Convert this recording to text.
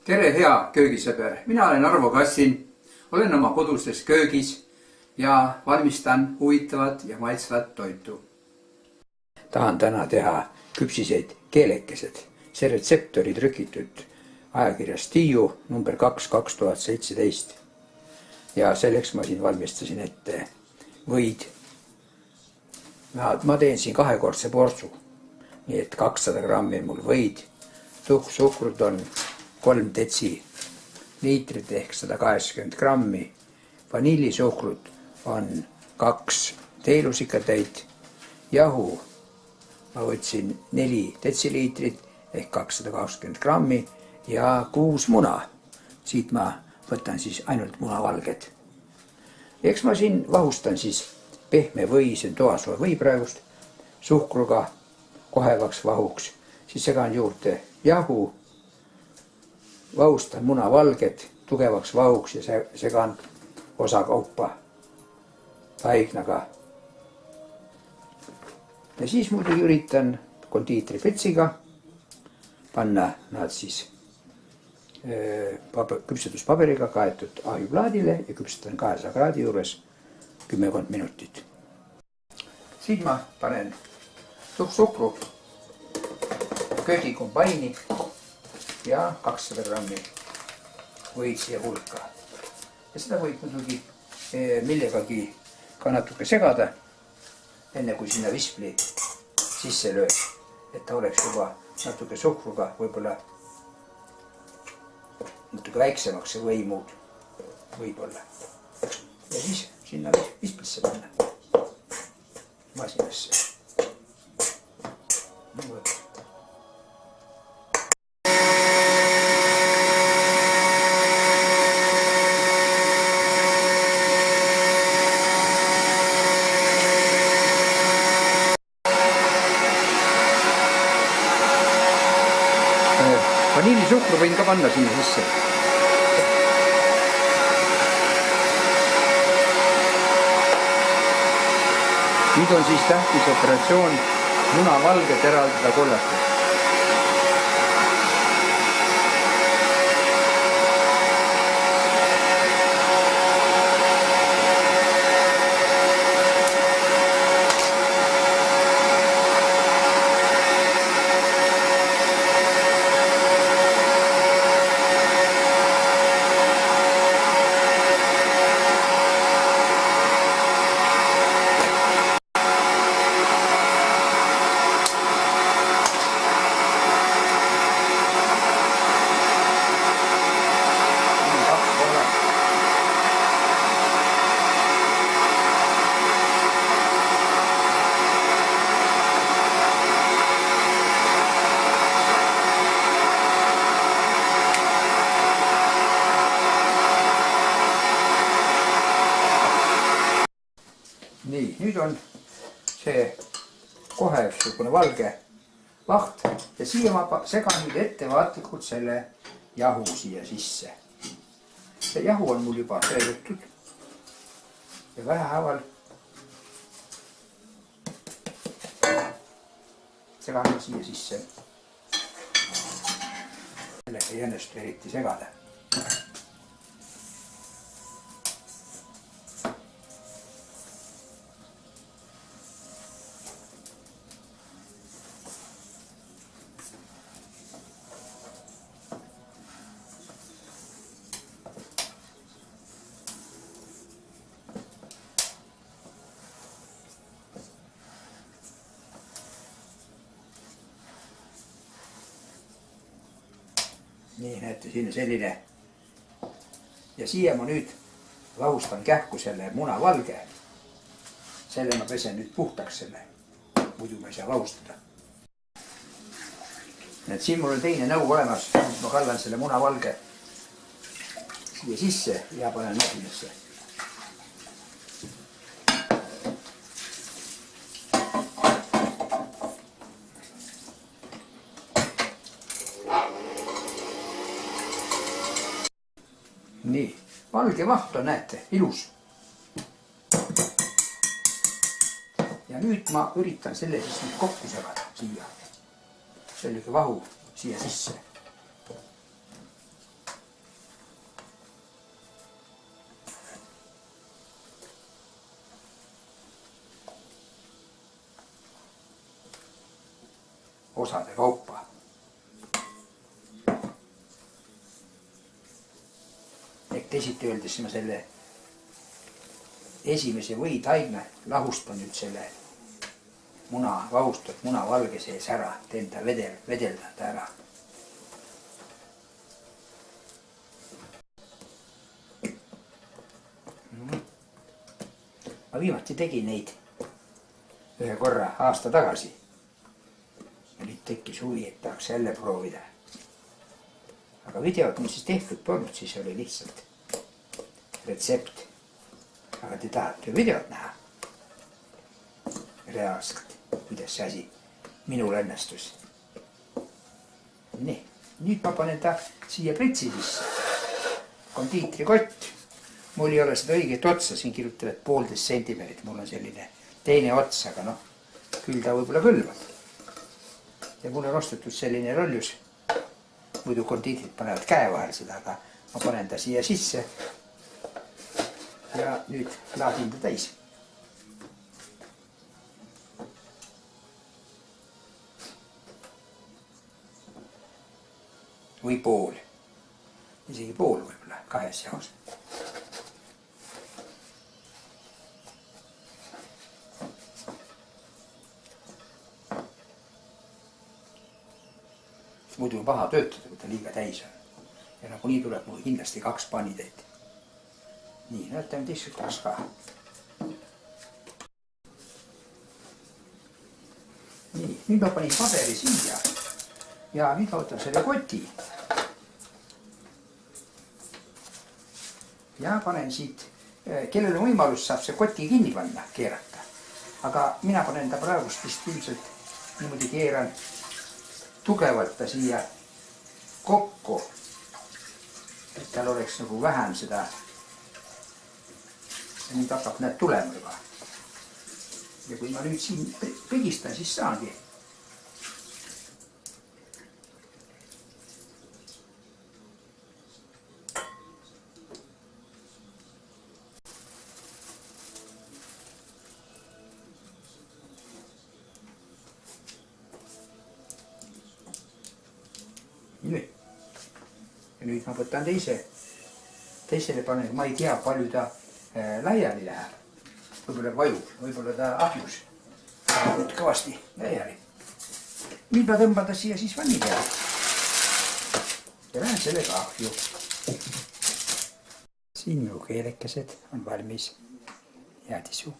Tere, hea köögisõber! Mina olen Arvo Kassin, olen oma koduses köögis ja valmistan huvitavat ja maitsvat toitu. Tahan täna teha küpsiseid keelekesed. See retsept oli trükitud ajakirjas Tiiu number 2 2017. Ja selleks ma siin valmistasin ette võid. Ma teen siin kahekordse portsu, nii et 200 grammi mul võid. Suhkrut on 3 detsiliitrit ehk 180 grammi. Vanillisuhkrut on 2 teelusikatäit. Jahu ma võtsin 4 detsiliitrit ehk 220 grammi ja 6 muna. Siit ma võtan siis ainult munavalged. Eks ma siin vahustan siis pehme või, see on toasoe või praegust, suhkruga kohevaks vahuks. Siis segan juurde jahu, vahustan munavalged tugevaks vahuks ja segan osakaupa paignaga. Ja siis muidugi üritan kondiitripetsiga panna nad siis küpsetuspaberiga kaetud ahjuplaadile ja küpsetan 200 kraadi juures 10 minutit. Siin ma panen suhkru köögikombaini ja 200 grammi võid siia hulka. Ja seda võib muidugi millegagi ka natuke segada, enne kui sinna vispli sisse lööb, et ta oleks juba natuke suhkruga võib-olla natuke väiksemaks see või muud võib-olla. Ja siis sinna visplisse panna masinasse. Vanillisuhkru võin ka panna sinna sisse. Nüüd on siis tähtis operatsioon munavalged eraldada kollastest. Nii, nüüd on see kohe üksugune valge vaht ja siia ma segan nüüd ettevaatlikult selle jahu siia sisse. See jahu on mul juba söödetud ja vähehaaval segan ma siia sisse. Sellega ei õnnestu eriti segada. Nii, näete, siin selline. Ja siia ma nüüd vahustan kähku selle munavalge. Selle ma pesen nüüd puhtaks selle. Muidu ma ei saa vahustada. Need siin mul on teine nõu olemas. Ma kallan selle munavalge siia sisse ja panen masinasse. Nii, valge vaht on, näete, ilus. Ja nüüd ma üritan selle siis nüüd kokku segada siia. Sellega vahu siia sisse. osade kaupa. Ehk teisiti öeldes ma selle esimese võitaime lahustan nüüd selle vahustud muna valge sees ära, teen ta vedeldan ta ära. Ma viimati tegin neid ühe korra aasta tagasi. Ja nüüd tekkis huvi, et tahaks jälle proovida. Aga videot mul siis tehtud polnud, siis oli lihtsalt retsept. Aga te tahate videot näha? Reaalselt, kuidas see asi minul õnnestus. Nii, nüüd ma panen ta siia pritsi sisse. Kondiitrikott. Mul ei ole seda õiget otsa, siin kirjutavad 1,5 sentimeetrit. Mul on selline teine ots, aga noh, küll ta võib-olla kõlbab. Ja mul on ostetud selline lollus. Muidu kondiitrid panevad käe vahel seda, aga ma panen ta siia sisse. Ja nüüd laadin ta täis. Või pool. Isegi pool võib-olla, 2 jaos. Muidu on paha töötada, kui ta liiga täis on. Ja nagu nii tuleb mul kindlasti 2 panitäit. Nii, näetame teistsutaks ka. Nii, nüüd ma panin paberi siia. Ja nüüd ma võtan selle koti. Ja panen siit, kellel on võimalus, saab see koti kinni panna, keerata. Aga mina panen ta praegust vist ilmselt niimoodi keeran tugevalt ta siia kokku, et tal oleks nagu vähem seda. Ja nüüd hakkab näed tulema juba. Ja kui ma nüüd siin pigistan, siis saangi. Nüüd. Ja nüüd ma võtan teisele panen, ma ei tea, palju ta laiali läheb. Võib-olla vajub, võib-olla ta ahjus. Nüüd kõvasti laiali. Nüüd ma tõmban ta siia siis vanni peale. Ja lähen sellega ahju. Siin mu keelekesed on valmis. Head isu.